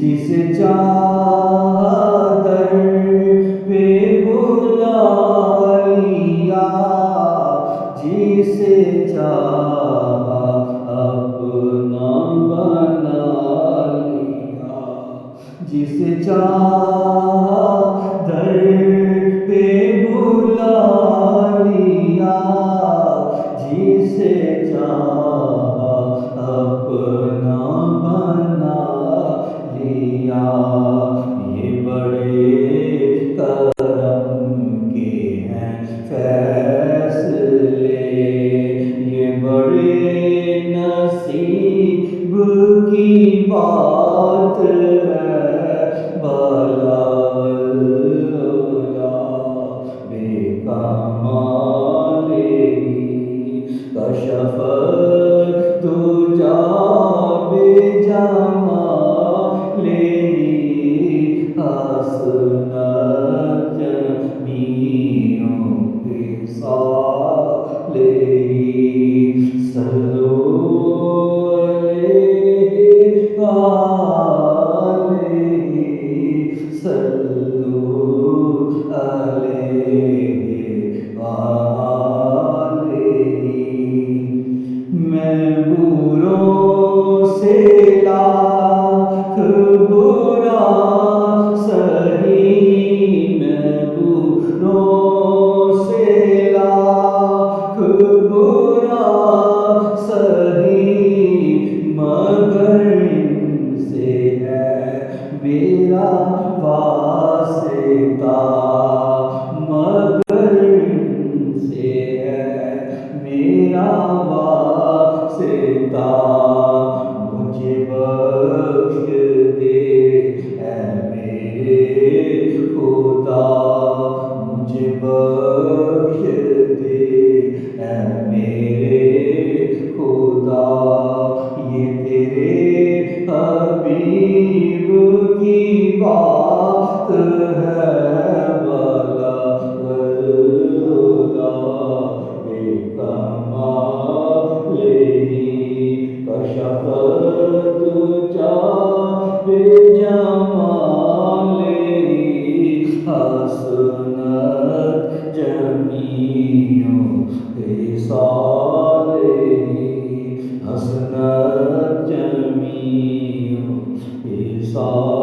جسے چاہا در پہ بلا لیا، جسے چاہا اپنا بنا لیا، جسے چاہا در پہ بلا لیا، جسے چاہا اپنا بنا لیا۔ یہ بڑے کرم کے ہیں فیصلے، یہ بڑے نصیب کی بات ہے، بالا بے کمال کشف تجا بے جمال حسنت جمیع خصال صلو علیہ وآلہ، صلو علیہ وآلہ۔ میں بروں سے لاکھ برا سہی، میں بروں سے لاکھ برا سہی، مگر ان سے ہے میرا واسطہ، مگر ان سے ہے میرا واسطہ۔ مجھے بخش دے اے میرے خدا، مجھے بخش دے اے میرے خدا، یہ تیرے حبیب کی بات ہے، بالا بے کمال کشف تجا بے جمال حسنت جمیع خصال، حسنت جمیع خصال۔